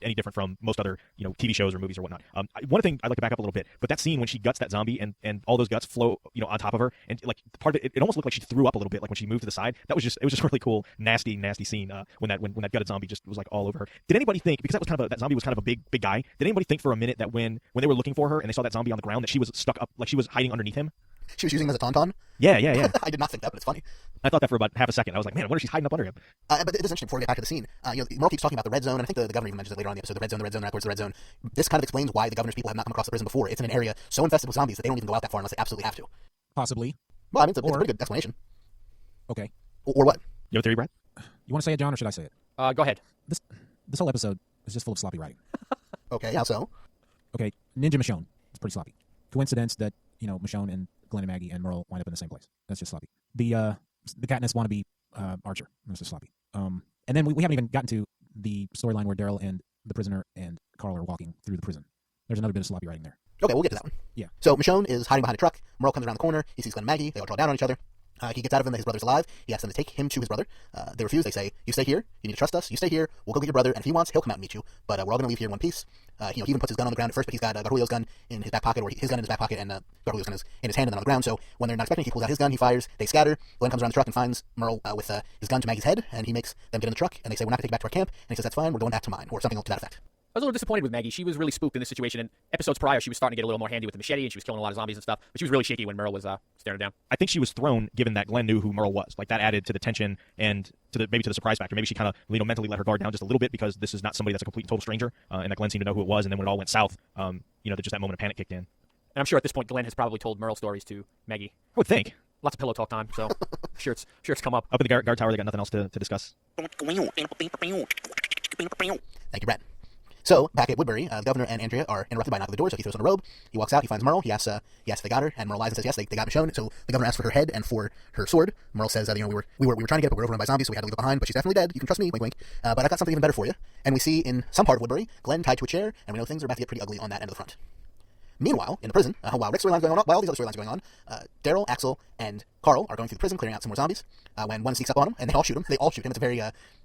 [SPEAKER 2] any different from most other, TV shows or movies or whatnot. One thing I'd like to back up a little bit, but that scene when she guts that zombie and all those guts flow, on top of her, and like part of it, it almost looked like she threw up a little bit, like when she moved to the side. It was just a really cool, nasty scene when that gutted zombie just was like all over her. Did anybody think, because that zombie was kind of a big guy, did anybody think for a minute that when they were looking for her and they saw that zombie on the ground that she was stuck up, like she was hiding underneath him?
[SPEAKER 1] She was using him as a tauntaun?
[SPEAKER 2] Yeah.
[SPEAKER 1] I did not think that, but it's funny.
[SPEAKER 2] I thought that for about half a second. I was like, man, I wonder if she's hiding up under him.
[SPEAKER 1] But it is interesting before we get back to the scene. Merle keeps talking about the red zone, and I think the governor even mentions it later on in the episode. The red zone, they're not towards the red zone. This kind of explains why the governor's people have not come across the prison before. It's in an area so infested with zombies that they don't even go out that far unless they absolutely have to.
[SPEAKER 5] Possibly.
[SPEAKER 1] Well, I mean, it's a pretty good explanation.
[SPEAKER 5] Okay.
[SPEAKER 1] Or what?
[SPEAKER 2] You have a theory, Brad?
[SPEAKER 5] You want to say it, John, or should I say it?
[SPEAKER 4] Go ahead.
[SPEAKER 5] This whole episode is just full of sloppy writing.
[SPEAKER 1] Okay, how so?
[SPEAKER 5] Okay, Ninja Michonne. It's pretty sloppy. Coincidence that, Michonne and Glenn and Maggie and Merle wind up in the same place. That's just sloppy. The Katniss wannabe Archer. That's just sloppy. And then we haven't even gotten to the storyline where Daryl and the prisoner and Carl are walking through the prison. There's another bit of sloppy writing there.
[SPEAKER 1] Okay, we'll get to that one.
[SPEAKER 5] Yeah.
[SPEAKER 1] So Michonne is hiding behind a truck. Merle comes around the corner. He sees Glenn and Maggie. They all draw down on each other. He gets out of him that his brother's alive. He asks them to take him to his brother. They refuse. They say, you stay here. You need to trust us. You stay here. We'll go get your brother. And if he wants, he'll come out and meet you. But we're all going to leave here in one piece. He even puts his gun on the ground at first, but he's got Garjulio's gun in his back pocket, or his gun in his back pocket, and Garjulio's gun is in his hand and then on the ground. So when they're not expecting, he pulls out his gun. He fires. They scatter. Glenn comes around the truck and finds Merle with his gun to Maggie's head, and he makes them get in the truck. And they say, we're not going to take it back to our camp. And he says, that's fine. We're going back to mine, or something to that effect.
[SPEAKER 4] I was a little disappointed with Maggie. She was really spooked in this situation. And episodes prior, she was starting to get a little more handy with the machete, and she was killing a lot of zombies and stuff. But she was really shaky when Merle was staring her down.
[SPEAKER 2] I think she was thrown, given that Glenn knew who Merle was. Like, that added to the tension and maybe to the surprise factor. Maybe she kind of mentally let her guard down just a little bit because this is not somebody that's a complete and total stranger, and that Glenn seemed to know who it was. And then when it all went south, just that moment of panic kicked in.
[SPEAKER 4] And I'm sure at this point, Glenn has probably told Merle stories to Maggie.
[SPEAKER 2] I would think.
[SPEAKER 4] Lots of pillow talk time, so sure it's come up.
[SPEAKER 2] Up in the guard tower, they got nothing else to discuss.
[SPEAKER 1] Thank you, Brad. So, back at Woodbury, the governor and Andrea are interrupted by a knock at the door, so he throws on a robe. He walks out, he finds Merle, he asks if they got her, and Merle lies and says yes, they got Michonne. So the governor asks for her head and for her sword. Merle says, we were trying to get her, but we were overrun by zombies, so we had to leave her behind, but she's definitely dead. You can trust me, wink, wink. But I've got something even better for you. And we see in some part of Woodbury, Glenn tied to a chair, and we know things are about to get pretty ugly on that end of the front. Meanwhile, in the prison, while Rick's storyline's going on, while all these other storylines are going on, Daryl, Axel, and Carl are going through the prison, clearing out some more zombies, when one sneaks up on him, and they all shoot him. It's a very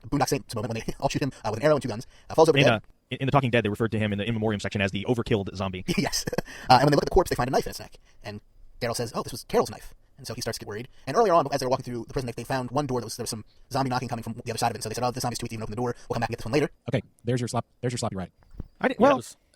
[SPEAKER 1] Boondock Saints moment when they all shoot him with an arrow and two guns. Falls over dead.
[SPEAKER 2] In The Talking Dead, they referred to him in the in memoriam section as the overkilled zombie.
[SPEAKER 1] Yes. And when they look at the corpse, they find a knife in its neck. And Daryl says, oh, this was Carol's knife. And so he starts to get worried. And earlier on, as they were walking through the prison, they found one door there was some zombie knocking coming from the other side of it. And so they said, oh, this zombie's too weak to even open the door. We'll come back and get this one later.
[SPEAKER 5] Okay, there's your sloppy writing.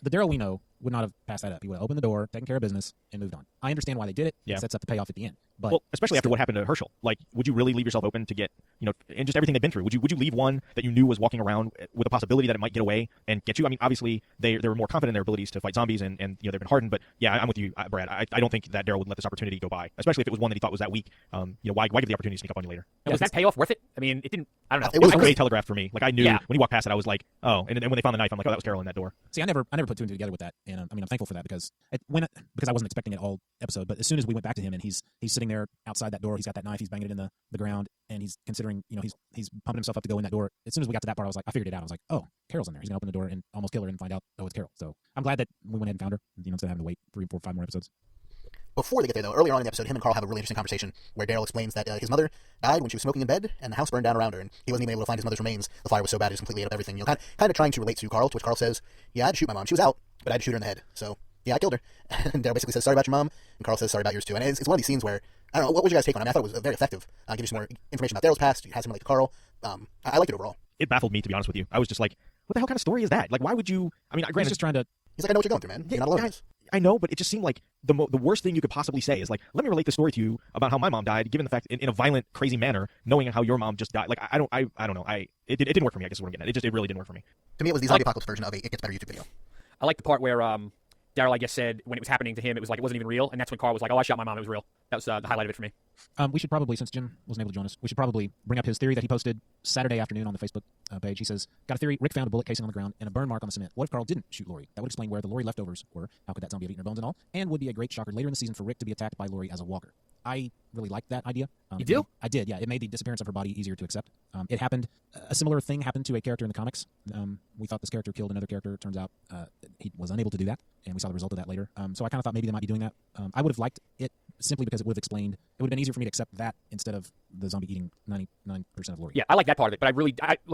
[SPEAKER 5] The Daryl we know would not have passed that up. He would have opened the door, taken care of business, and moved on. I understand why they did it.
[SPEAKER 2] Yeah.
[SPEAKER 5] It sets up the payoff at the end. But
[SPEAKER 2] well, especially after what happened to Herschel. Like, would you really leave yourself open to get, and just everything they've been through? Would you leave one that you knew was walking around with a possibility that it might get away and get you? I mean, obviously, they were more confident in their abilities to fight zombies, and they've been hardened. But yeah, I'm with you, Brad. I don't think that Daryl would let this opportunity go by, especially if it was one that he thought was that weak. Why give the opportunity to sneak up on you later?
[SPEAKER 4] And was that payoff worth it? I mean, it didn't. I don't know.
[SPEAKER 1] It
[SPEAKER 2] was way telegraphed for me. Like, I knew when he walked past it, I was like, oh. And when they found the knife, I'm like, oh, that was Carol in that door.
[SPEAKER 5] See, I never put two and two together with that, and I'm thankful for that because I wasn't expecting it all episode. But as soon as we went back to him and he's sitting there outside that door, he's got that knife, he's banging it in the ground, and he's considering, he's pumping himself up to go in that door. As soon as we got to that part, I figured it out. I was like, oh, Carol's in there. He's gonna open the door and almost kill her and find out, oh, it's Carol. So I'm glad that we went ahead and found her. Instead of having to wait 3, 4, 5 more episodes. Before
[SPEAKER 1] they get there, though, earlier on in the episode, him and Carl have a really interesting conversation where Daryl explains that his mother died when she was smoking in bed, and the house burned down around her, and he wasn't even able to find his mother's remains. The fire was so bad, it just completely ate up everything. Kind of trying to relate to Carl, to which Carl says, yeah, I had to shoot my mom. She was out, but I had to shoot her in the head. So, yeah, I killed her. And Daryl basically says, sorry about your mom, and Carl says, sorry about yours too. And it's one of these scenes where, I don't know, what was your guys' take on it? I mean, I thought it was very effective. Give you some more information about Daryl's past. It has him relate to Carl. I liked it overall.
[SPEAKER 2] It baffled me, to be honest with you. I was just like, what the hell kind of story is that? Like, why would you... I mean, granted...
[SPEAKER 5] He's just trying to...
[SPEAKER 1] He's like, I know what you're going through, man. You're not alone in this.
[SPEAKER 2] I know, but it just seemed like the worst thing you could possibly say is like, let me relate the story to you about how my mom died, given the fact in a violent, crazy manner, knowing how your mom just died. Like, I don't know. It didn't work for me, I guess is what I'm getting at. It really didn't work for me.
[SPEAKER 1] To me, it was the zombie apocalypse version of a It Gets Better YouTube video.
[SPEAKER 4] I like the part where Daryl, I guess, said when it was happening to him, it was like it wasn't even real, and that's when Carl was like, oh, I shot my mom, it was real. That was the highlight of it for me.
[SPEAKER 5] We should probably, since Jim wasn't able to join us, we should probably bring up his theory that he posted Saturday afternoon on the Facebook page. He says, got a theory, Rick found a bullet casing on the ground and a burn mark on the cement. What if Carl didn't shoot Lori? That would explain where the Lori leftovers were. How could that zombie have eaten her bones and all? And would be a great shocker later in the season for Rick to be attacked by Lori as a walker. I really liked that idea.
[SPEAKER 4] You do?
[SPEAKER 5] I did, yeah. It made the disappearance of her body easier to accept. It happened, a similar thing happened to a character in the comics. We thought this character killed another character. It turns out he was unable to do that, and we saw the result of that later. So I kind of thought maybe they might be doing that. I would have liked it simply because it would have explained, it would have been easier for me to accept that instead of the zombie eating 99% of Laurie.
[SPEAKER 4] Yeah, I like that part of it, but let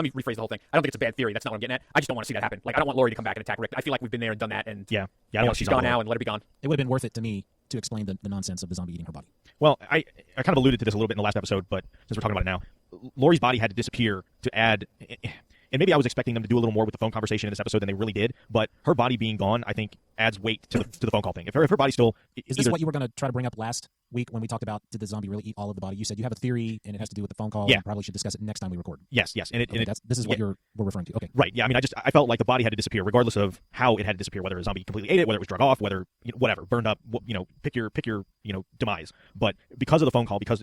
[SPEAKER 4] me rephrase the whole thing. I don't think it's a bad theory. That's not what I'm getting at. I just don't want to see that happen. Like, I don't want Laurie to come back and attack Rick. I feel like we've been there and done that, and
[SPEAKER 2] Yeah, I don't want to see
[SPEAKER 4] she's
[SPEAKER 2] zombie
[SPEAKER 4] gone
[SPEAKER 2] Laurie.
[SPEAKER 4] now, and let her be gone.
[SPEAKER 5] It would have been worth it to me to explain the nonsense of the zombie eating her body.
[SPEAKER 2] Well, I kind of alluded to this a little bit in the last episode, but since we're talking about it now, Laurie's body had to disappear to add, and maybe I was expecting them to do a little more with the phone conversation in this episode than they really did, but her body being gone, I think, adds weight to the phone call thing. If her body's still...
[SPEAKER 5] Is this what you were going to try to bring up last week when we talked about did the zombie really eat all of the body? You said you have a theory, and it has to do with the phone call.
[SPEAKER 2] Yeah.
[SPEAKER 5] And probably should discuss it next time we record.
[SPEAKER 2] Yes, and
[SPEAKER 5] this is what we're referring to. Okay.
[SPEAKER 2] Right. Yeah. I mean, I felt like the body had to disappear, regardless of how it had to disappear. Whether a zombie completely ate it, whether it was drug off, whether whatever, burned up. Pick your demise. But because of the phone call, because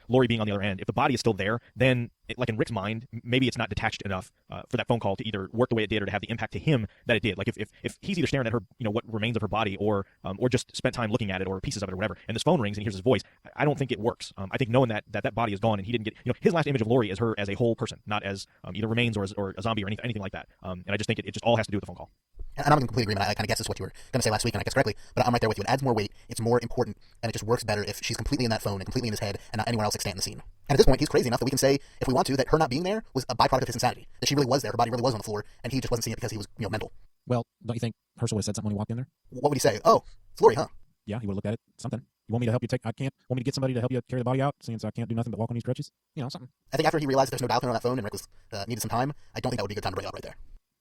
[SPEAKER 2] Laurie being on the other end, if the body is still there, then like in Rick's mind, maybe it's not detached enough for that phone call to either work the way it did or to have the impact to him that it did. Like if he's either staring at her, what remains of her body, or just spent time looking at it or pieces of it or whatever, and this phone rings and he hears his voice, I don't think it works. I think knowing that body is gone and he didn't get his last image of Laurie is her as a whole person, not as either remains or a zombie or anything like that. And I just think it just all has to do with the phone call.
[SPEAKER 1] And I'm in complete agreement. I kind of guess this is what you were going to say last week, and I guess correctly, but I'm right there with you. It adds more weight, it's more important, and it just works better if she's completely in that phone and completely in his head and not anywhere else extant in the scene. And at this point, he's crazy enough that we can say, if we want to, that her not being there was a byproduct of his insanity. That she really was there, her body really was on the floor, and he just wasn't seeing it because he was, mental.
[SPEAKER 5] Well, don't you think Herschel would have said something when he walked in there?
[SPEAKER 1] What would he say? Oh, it's Laurie, huh?
[SPEAKER 5] Yeah, he would have looked at it. Something. You want me to help you want me to get somebody to help you carry the body out, since I can't do nothing but walk on these crutches? Something.
[SPEAKER 1] I think after he realized there's no dial tone on that phone and Rick was needed some time, I don't think that would be a good time to bring it up right there.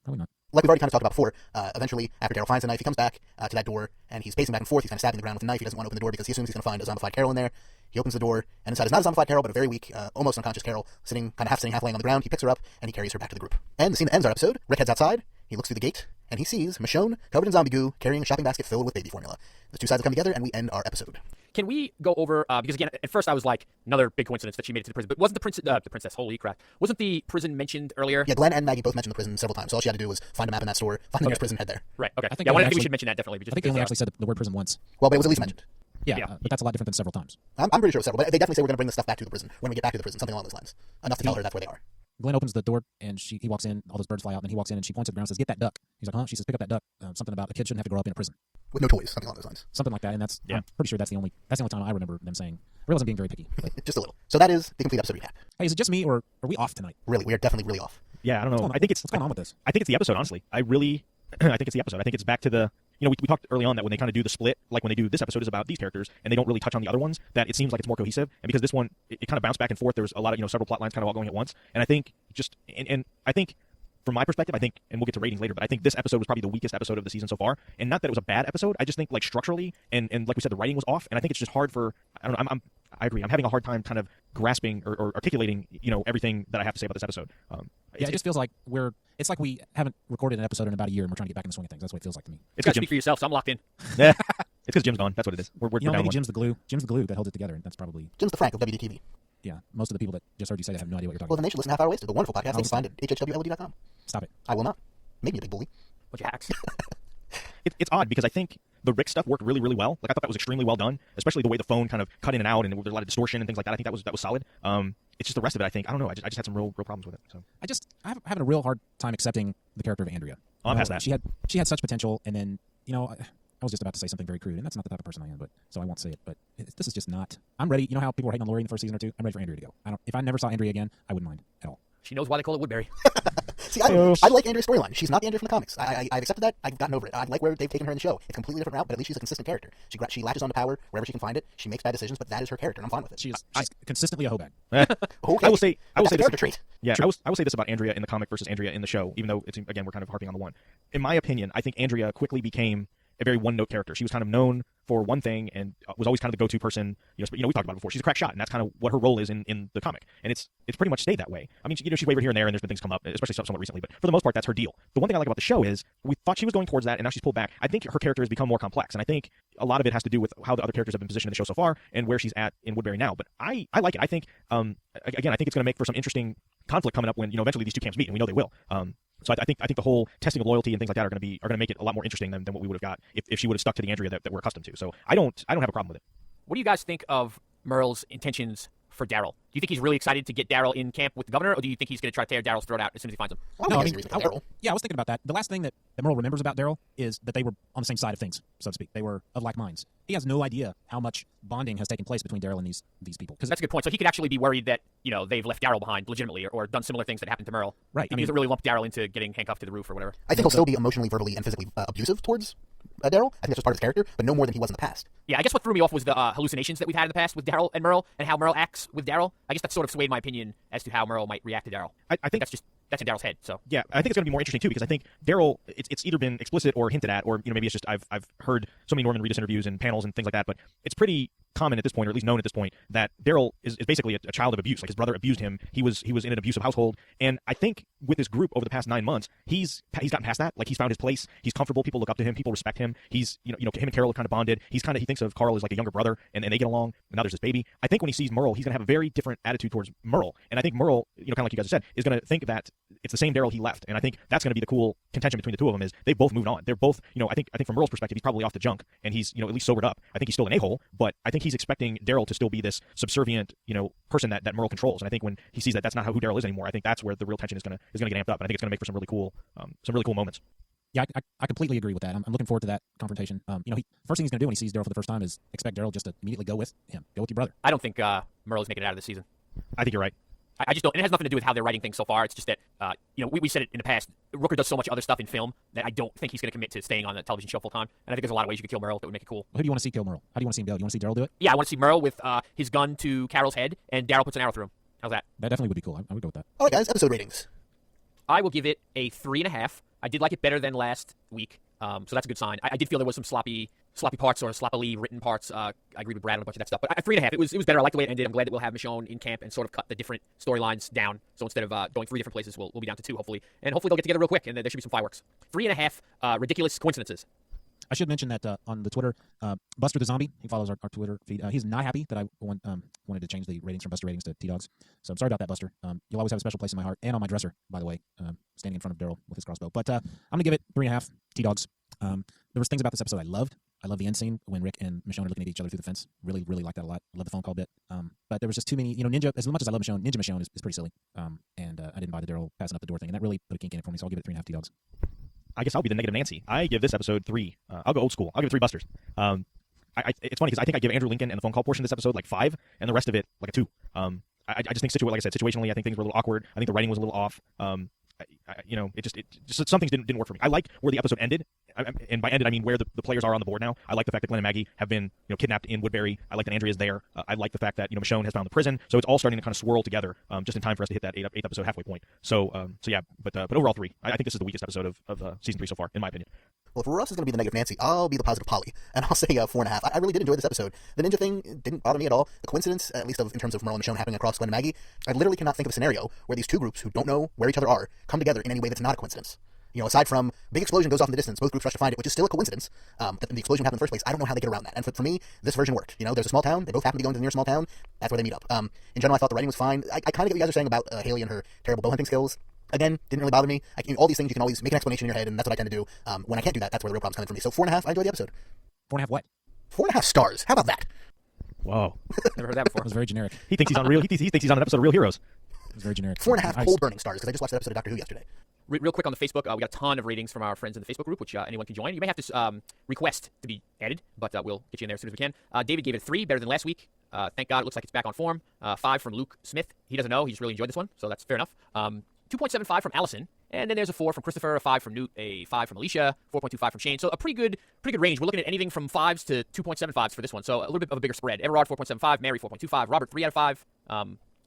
[SPEAKER 5] Probably not.
[SPEAKER 1] Like we've already kind of talked about before, eventually, after Daryl finds the knife, he comes back to that door, and he's pacing back and forth. He's kind of stabbing the ground with the knife. He doesn't want to open the door because he assumes he's going to find a zombified Carol in there. He opens the door, and inside is not a zombified Carol, but a very weak, almost unconscious Carol, sitting, half laying on the ground. He picks her up, and he carries her back to the group. And the scene that ends our episode, Rick heads outside, he looks through the gate, and he sees Michonne, covered in zombie goo, carrying a shopping basket filled with baby formula. The two sides have come together, and we end our episode.
[SPEAKER 4] Can we go over, because again, at first I was like, another big coincidence that she made it to the prison, but wasn't the princess, holy crap, wasn't the prison mentioned earlier?
[SPEAKER 1] Yeah, Glenn and Maggie both mentioned the prison several times, so all she had to do was find a map in that store, find the nearest prison, head there.
[SPEAKER 4] Right, okay.
[SPEAKER 5] I think
[SPEAKER 4] I think
[SPEAKER 5] actually-
[SPEAKER 4] we should mention that definitely.
[SPEAKER 5] I think they only actually said the word prison once.
[SPEAKER 1] Well, but it was at least mentioned.
[SPEAKER 5] Yeah, but that's a lot different than several times.
[SPEAKER 1] I'm pretty sure it was several, but they definitely say we're going to bring this stuff back to the prison when we get back to the prison, something along those lines. Enough to tell her that's where they are.
[SPEAKER 5] Glenn opens the door, and he walks in, all those birds fly out, and he walks in, and she points at the ground and says, "Get that duck." He's like, "Huh?" She says, "Pick up that duck." Something about a kid shouldn't have to grow up in a prison.
[SPEAKER 1] With no toys, something along those lines.
[SPEAKER 5] Something like that, and I'm pretty sure that's the only time I remember them saying. I realize I'm being very picky. But,
[SPEAKER 1] Just a little. So that is the complete episode recap.
[SPEAKER 5] hey, is it just me, or are we off tonight?
[SPEAKER 1] Really, we are definitely really off.
[SPEAKER 2] Yeah, I don't know.
[SPEAKER 5] What's going on with this?
[SPEAKER 2] I think it's the episode, honestly. I think it's the episode. I think it's back to the... we talked early on that when they kind of do the split, like when they do this episode is about these characters, and they don't really touch on the other ones, that it seems like it's more cohesive. And because this one, it kind of bounced back and forth, there was a lot of, several plot lines kind of all going at once. And I think and I think... From my perspective, I think, and we'll get to ratings later, but I think this episode was probably the weakest episode of the season so far. And not that it was a bad episode, I just think, like, structurally, and like we said, the writing was off. And I think it's just hard for, I don't know, I agree. I'm having a hard time kind of grasping or articulating, everything that I have to say about this episode.
[SPEAKER 5] It just feels like it's like we haven't recorded an episode in about a year, and we're trying to get back in the swing of things. That's what it feels like to me.
[SPEAKER 2] It's
[SPEAKER 4] You
[SPEAKER 2] because
[SPEAKER 4] gotta speak for yourself, so I'm locked in.
[SPEAKER 2] it's because Jim's gone. That's what it is. We're down
[SPEAKER 5] Maybe
[SPEAKER 2] one.
[SPEAKER 5] Jim's the glue. Jim's the glue that holds it together, and that's probably,
[SPEAKER 1] Jim's the Frank of WDTV.
[SPEAKER 5] yeah, most of the people that just heard you say that have no idea what you're talking
[SPEAKER 1] Well, then
[SPEAKER 5] about.
[SPEAKER 1] they should listen to Half Hour Wasted, the wonderful podcast they can find at hhwld.com.
[SPEAKER 5] Stop it.
[SPEAKER 1] I will not. Make me a big bully.
[SPEAKER 4] Bunch of hacks.
[SPEAKER 2] It's odd because I think the Rick stuff worked really, really well. Like, I thought that was extremely well done, especially the way the phone kind of cut in and out, and there was a lot of distortion and things like that. I think that was solid. It's just the rest of it, I think. I don't know. I just had some real problems with it. So
[SPEAKER 5] I'm having a real hard time accepting the character of Andrea.
[SPEAKER 2] Oh, I'm past that.
[SPEAKER 5] She had such potential, and then I was just about to say something very crude, and that's not the type of person I am, but so I won't say it. But this is just not. I'm ready. You know how people were hating on Laurie in the first season or two? I'm ready for Andrea to go. If I never saw Andrea again, I wouldn't mind at all.
[SPEAKER 4] She knows why they call it Woodbury.
[SPEAKER 1] See, I like Andrea's storyline. She's not the Andrea from the comics. I've accepted that. I've gotten over it. I like where they've taken her in the show. It's a completely different route, but at least she's a consistent character. She latches on to power wherever she can find it. She makes bad decisions, but that is her character, and I'm fine with it.
[SPEAKER 5] She's consistently a hoe bag.
[SPEAKER 1] Okay.
[SPEAKER 2] I will say
[SPEAKER 1] That's a
[SPEAKER 2] this.
[SPEAKER 1] character trait.
[SPEAKER 2] Yeah, I will say this about Andrea in the comic versus Andrea in the show, even though it's, again, we're kind of harping on the one. In my opinion, I think Andrea quickly became a very one-note character. She was kind of known for one thing and was always kind of the go-to person. We talked about it before. She's a crack shot, and that's kind of what her role is in the comic. And it's pretty much stayed that way. I mean, she's wavered here and there, and there's been things come up, especially somewhat recently. But for the most part, that's her deal. The one thing I like about the show is we thought she was going towards that, and now she's pulled back. I think her character has become more complex, and I think a lot of it has to do with how the other characters have been positioned in the show so far and where she's at in Woodbury now. But I like it. I think, again, I think it's going to make for some interesting conflict coming up when eventually these two camps meet, and we know they will. So I think the whole testing of loyalty and things like that are going to make it a lot more interesting than what we would have got if she would have stuck to the Andrea that we're accustomed to. So I don't have a problem with it.
[SPEAKER 4] What do you guys think of Merle's intentions for Daryl? Do you think he's really excited to get Daryl in camp with the governor, or do you think he's going to try to tear Daryl's throat out as soon as he finds him?
[SPEAKER 1] No, I mean, Daryl.
[SPEAKER 5] Yeah, I was thinking about that. The last thing that Merle remembers about Daryl is that they were on the same side of things, so to speak. They were of like minds. He has no idea how much bonding has taken place between Daryl and these people.
[SPEAKER 4] That's a good point. So he could actually be worried that they've left Daryl behind legitimately, or done similar things that happened to Merle.
[SPEAKER 5] Right.
[SPEAKER 4] He doesn't really lump Daryl into getting handcuffed to the roof or whatever.
[SPEAKER 1] I think he'll still be emotionally, verbally, and physically abusive towards Daryl. I think that's just part of his character, but no more than he was in the past.
[SPEAKER 4] Yeah, I guess what threw me off was the hallucinations that we've had in the past with Daryl and Merle, and how Merle acts with Daryl. I guess that sort of swayed my opinion as to how Merle might react to Daryl.
[SPEAKER 2] I think
[SPEAKER 4] that's in Daryl's head. So
[SPEAKER 2] yeah, I think it's going to be more interesting too, because I think Daryl, it's either been explicit or hinted at, or maybe it's just I've heard so many Norman Reedus interviews and panels and things like that, but it's pretty common at this point, or at least known at this point, that Daryl is basically a child of abuse. Like, his brother abused him. He was in an abusive household, and I think with this group over the past 9 months, he's gotten past that. Like, he's found his place. He's comfortable. People look up to him. People respect him. He's him and Carol are kind of bonded. He thinks of Carl as like a younger brother, and they get along. And now there's this baby. I think when he sees Merle, he's gonna have a very different attitude towards Merle, and I think Merle, kind of like you guys said, is gonna think that it's the same Daryl he left, and I think that's gonna be the cool contention between the two of them. Is they've both moved on. They're both, I think from Merle's perspective, he's probably off the junk, and he's at least sobered up. I think he's still an a-hole, but I think he's expecting Daryl to still be this subservient, person that Merle controls. And I think when he sees that that's not who Daryl is anymore, I think that's where the real tension is gonna get amped up. And I think it's gonna make for some really cool moments.
[SPEAKER 5] Yeah, I completely agree with that. I'm looking forward to that confrontation. First thing he's going to do when he sees Daryl for the first time is expect Daryl just to immediately go with him. Go with your brother.
[SPEAKER 4] I don't think Merle's making it out of this season.
[SPEAKER 2] I think you're right.
[SPEAKER 4] I just don't. And it has nothing to do with how they're writing things so far. It's just that, we said it in the past. Rooker does so much other stuff in film that I don't think he's going to commit to staying on the television show full time. And I think there's a lot of ways you could kill Merle that would make it cool.
[SPEAKER 5] Well, who do you want to see kill Merle? How do you want to see him go? Do you want to see Daryl do it?
[SPEAKER 4] Yeah, I want to see Merle with his gun to Carol's head, and Daryl puts an arrow through him. How's that?
[SPEAKER 5] That definitely would be cool. I would go with that.
[SPEAKER 1] All right, guys, episode ratings.
[SPEAKER 4] I will give it a 3.5. I did like it better than last week, so that's a good sign. I did feel there was some sloppy parts or sloppily written parts. I agreed with Brad on a bunch of that stuff, but 3.5. It was better. I like the way it ended. I'm glad that we'll have Michonne in camp and sort of cut the different storylines down. So instead of going 3 different places, we'll be down to 2, hopefully. And hopefully they'll get together real quick, and there should be some fireworks. 3.5 ridiculous coincidences.
[SPEAKER 5] I should mention that on the Twitter, Buster the Zombie, he follows our Twitter feed. He's not happy that I wanted to change the ratings from Buster ratings to T-Dogs. So I'm sorry about that, Buster. You'll always have a special place in my heart and on my dresser, by the way, standing in front of Daryl with his crossbow. But I'm going to give it 3.5 T-Dogs. There was things about this episode I loved. I love the end scene when Rick and Michonne are looking at each other through the fence. Really, really like that a lot. I love the phone call bit. But there was just too many, Ninja, as much as I love Michonne, Ninja Michonne is pretty silly. And I didn't buy the Daryl passing up the door thing. And that really put a kink in it for me, so I'll give it 3.5 T-Dogs.
[SPEAKER 2] I guess I'll be the negative Nancy. I give this episode 3. I'll go old school. I'll give it 3 Busters. It's funny because I think I give Andrew Lincoln and the phone call portion of this episode like 5, and the rest of it like a 2. I just think like I said, situationally, I think things were a little awkward. I think the writing was a little off. It just some things didn't work for me. I like where the episode ended, and by ended I mean where the players are on the board now. I like the fact that Glenn and Maggie have been kidnapped in Woodbury. I like that Andrea's there. I like the fact that Michonne has found the prison. So it's all starting to kind of swirl together, just in time for us to hit that 8th episode halfway point. So yeah, but overall 3. I think this is the weakest episode of season 3 so far, in my opinion.
[SPEAKER 1] Well, if Russ is going to be the negative Nancy, I'll be the positive Polly, and I'll say 4.5. I really did enjoy this episode. The ninja thing didn't bother me at all. The coincidence, at least in terms of Merle and Michonne happening across Glenn and Maggie, I literally cannot think of a scenario where these two groups who don't know where each other are come together in any way that's not a coincidence. Aside from big explosion goes off in the distance, both groups rush to find it, which is still a coincidence. That the explosion happened in the first place. I don't know how they get around that. And for me, this version worked. There's a small town. They both happen to be going to the nearest small town. That's where they meet up. In general, I thought the writing was fine. I kind of get what you guys are saying about Haley and her terrible bow hunting skills. Again, didn't really bother me. All these things you can always make an explanation in your head, and that's what I tend to do. When I can't do that, that's where the real problem's coming from me. So 4.5, I enjoyed the episode.
[SPEAKER 5] 4.5 what?
[SPEAKER 1] 4.5 stars. How about that?
[SPEAKER 2] Whoa.
[SPEAKER 4] Never heard that before.
[SPEAKER 5] It was very generic.
[SPEAKER 2] He thinks he's on he thinks he's on an episode of Real Heroes.
[SPEAKER 5] It was very generic.
[SPEAKER 1] 4.5 cold burning stars, because I just watched that episode of Doctor Who yesterday.
[SPEAKER 4] Real quick on the Facebook, we got a ton of ratings from our friends in the Facebook group, which anyone can join. You may have to request to be added, but we'll get you in there as soon as we can. David gave it a 3, better than last week. Thank God it looks like it's back on form. 5 from Luke Smith. He doesn't know. He just really enjoyed this one, so that's fair enough. 2.75 from Allison, and then there's a 4 from Christopher, a 5 from Newt, a 5 from Alicia, 4.25 from Shane. So a pretty good range. We're looking at anything from 5s to 2.75s for this one. So a little bit of a bigger spread. Everard 4.75, Mary 4.25, Robert 3 out of 5.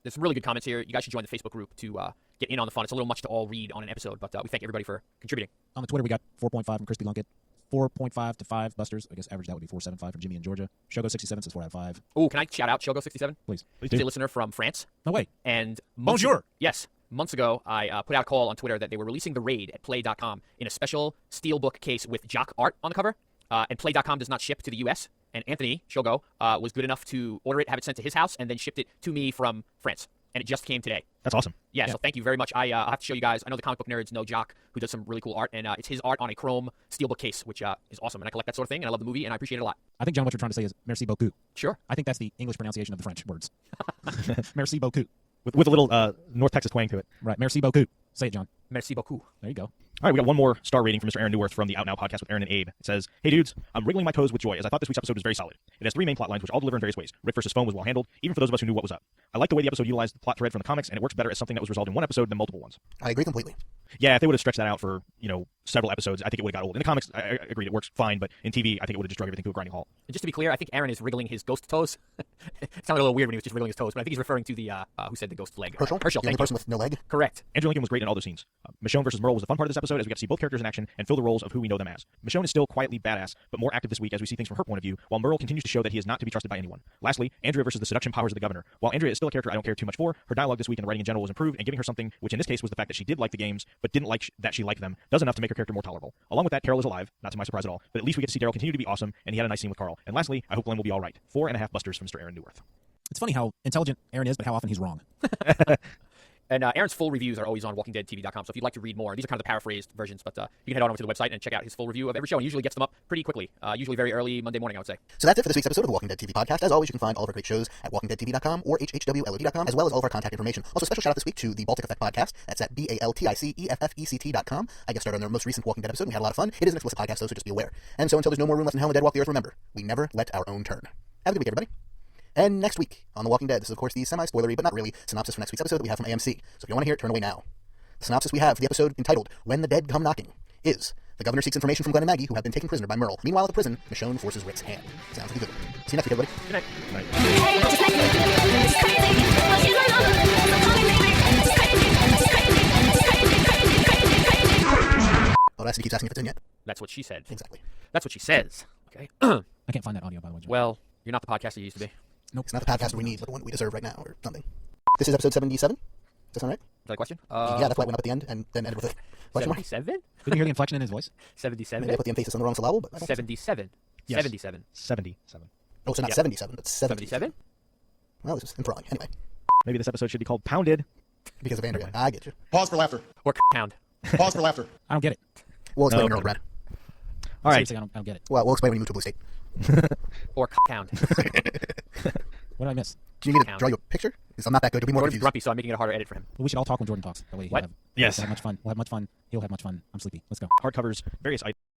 [SPEAKER 4] There's some really good comments here. You guys should join the Facebook group to get in on the fun. It's a little much to all read on an episode, but we thank everybody for contributing.
[SPEAKER 5] On the Twitter, we got 4.5 from Crispy Lunkett, 4.5 to 5 Busters. I guess average that would be 4.75 from Jimmy in Georgia. Shogo67 says 4 out of 5.
[SPEAKER 4] Oh, can I shout out Shogo67?
[SPEAKER 5] Please.
[SPEAKER 4] He's a listener from France.
[SPEAKER 5] No way.
[SPEAKER 4] And
[SPEAKER 5] Bonjour.
[SPEAKER 4] Yes. Months ago, I put out a call on Twitter that they were releasing The Raid at Play.com in a special steelbook case with Jock art on the cover, and Play.com does not ship to the U.S., and Anthony Shogo was good enough to order it, have it sent to his house, and then shipped it to me from France. and it just came today.
[SPEAKER 2] That's awesome.
[SPEAKER 4] Yeah, so thank you very much. I'll have to show you guys. I know the comic book nerds know Jock, who does some really cool art, and it's his art on a chrome steelbook case, which is awesome. And I collect that sort of thing, and I love the movie, and I appreciate it a lot.
[SPEAKER 5] I think, John, what you're trying to say is merci beaucoup.
[SPEAKER 4] Sure.
[SPEAKER 5] I think that's the English pronunciation of the French words. Merci beaucoup.
[SPEAKER 2] With a little North Texas twang to it.
[SPEAKER 5] Right. Merci beaucoup. Say it, John.
[SPEAKER 4] Merci beaucoup.
[SPEAKER 5] There you go.
[SPEAKER 2] All right, we got one more star rating from Mr. Aaron Newworth from the Out Now podcast with Aaron and Abe. It says, "Hey dudes, I'm wriggling my toes with joy as I thought this week's episode was very solid. It has 3 main plot lines which all deliver in various ways. Rick versus Foam was well handled, even for those of us who knew what was up. I like the way the episode utilized the plot thread from the comics, and it works better as something that was resolved in one episode than multiple ones."
[SPEAKER 1] I agree completely.
[SPEAKER 2] Yeah, if they would have stretched that out for, several episodes, I think it would have got old. In the comics, I agreed, it works fine, but in TV, I think it would have just drug everything to a grinding halt.
[SPEAKER 4] And just to be clear, I think Aaron is wriggling his ghost toes. It sounded a little weird when he was just wriggling his toes, but I think he's referring to the, who said the ghost leg?
[SPEAKER 1] Herschel?
[SPEAKER 4] Herschel,
[SPEAKER 1] The only
[SPEAKER 4] thank you.
[SPEAKER 1] person with no leg?
[SPEAKER 4] Correct.
[SPEAKER 2] Andrew Lincoln was great in all those scenes. Michonne versus Merle was the fun part of this episode as we got to see both characters in action and fill the roles of who we know them as. Michonne is still quietly badass, but more active this week as we see things from her point of view, while Merle continues to show that he is not to be trusted by anyone. Lastly, Andrea versus the seduction powers of the governor. While Andrea is still a character I don't care too much for, her dialogue this week and the writing in general was improved, and giving her something, which in this case was the fact that she did like the games, but didn't like that she liked them, does enough to make her character more tolerable. Along with that, Carol is alive, not to my surprise at all, but at least we get to see Daryl continue to be awesome, and he had a nice scene with Carl. And lastly, I hope Glenn will be alright. 4.5 busters from Mr. Aaron Newworth.
[SPEAKER 5] It's funny how intelligent Aaron is, but how often he's wrong.
[SPEAKER 4] And Aaron's full reviews are always on WalkingDeadTV.com, so if you'd like to read more, these are kind of the paraphrased versions, but you can head on over to the website and check out his full review of every show, and he usually gets them up pretty quickly, usually very early Monday morning, I would say.
[SPEAKER 1] So that's it for this week's episode of the Walking Dead TV podcast. As always, you can find all of our great shows at WalkingDeadTV.com or HHWLOD.com, as well as all of our contact information. Also, special shout out this week to the Baltic Effect podcast. That's at BALTICEFFECT.com. I guest started on their most recent Walking Dead episode, and we had a lot of fun. It is an explicit podcast, though, so just be aware. And so until there's no more room left in hell and the dead walk the earth, remember, we never let our own turn. Have a good week, everybody. And next week on The Walking Dead, this is of course the semi-spoilery, but not really, synopsis for next week's episode that we have from AMC. So if you want to hear it, turn away now. The synopsis we have for the episode entitled When the Dead Come Knocking is: the governor seeks information from Glenn and Maggie, who have been taken prisoner by Merle. Meanwhile at the prison, Michonne forces Rick's hand. Sounds like a good one. See you next week, everybody.
[SPEAKER 4] Good night.
[SPEAKER 1] Oh, that's keeps asking if it's in yet.
[SPEAKER 4] That's what she said.
[SPEAKER 1] Exactly.
[SPEAKER 4] That's what she says. Okay.
[SPEAKER 5] I can't find that audio, by the way, John.
[SPEAKER 4] Well, you're not the podcaster you used to be. Is
[SPEAKER 1] It's not the podcast we need, but the one we deserve right now, or something. This is episode 77. Does that sound right?
[SPEAKER 4] that a question?
[SPEAKER 1] Yeah, that's why it went up at the end and then ended with a question mark.
[SPEAKER 4] 77?
[SPEAKER 5] Did you hear the inflection in his voice?
[SPEAKER 4] 77?
[SPEAKER 1] Maybe I put the emphasis on the wrong syllable, but I don't think so.
[SPEAKER 4] 77.
[SPEAKER 2] Yes.
[SPEAKER 4] 77.
[SPEAKER 2] 77.
[SPEAKER 1] Oh, so not
[SPEAKER 4] Yeah.
[SPEAKER 1] 77, but 70.
[SPEAKER 4] 77?
[SPEAKER 1] Well, this is enthralling. Anyway,
[SPEAKER 2] Maybe this episode should be called Pounded.
[SPEAKER 1] because of Andrea. I get you.
[SPEAKER 8] Pause for laughter.
[SPEAKER 4] Or pound.
[SPEAKER 8] Pause for laughter.
[SPEAKER 5] I don't get it.
[SPEAKER 1] We'll explain
[SPEAKER 2] No.
[SPEAKER 1] when you're older, Brad.
[SPEAKER 2] All right.
[SPEAKER 5] Seriously, I don't get it.
[SPEAKER 1] Well, we'll explain when you move to a blue state.
[SPEAKER 4] Or pound.
[SPEAKER 5] What did I miss?
[SPEAKER 1] Do you need me to
[SPEAKER 4] Count.
[SPEAKER 1] draw you a picture? Because I'm not that good. You'll be more
[SPEAKER 4] Jordan's
[SPEAKER 1] confused.
[SPEAKER 4] grumpy, so I'm making it a harder edit for him.
[SPEAKER 5] Well, we should all talk when Jordan talks. That way
[SPEAKER 4] What?
[SPEAKER 5] We'll
[SPEAKER 2] Yes.
[SPEAKER 5] have much fun. We'll have much fun. He'll have much fun. I'm sleepy. Let's go.
[SPEAKER 2] Hardcovers, various items.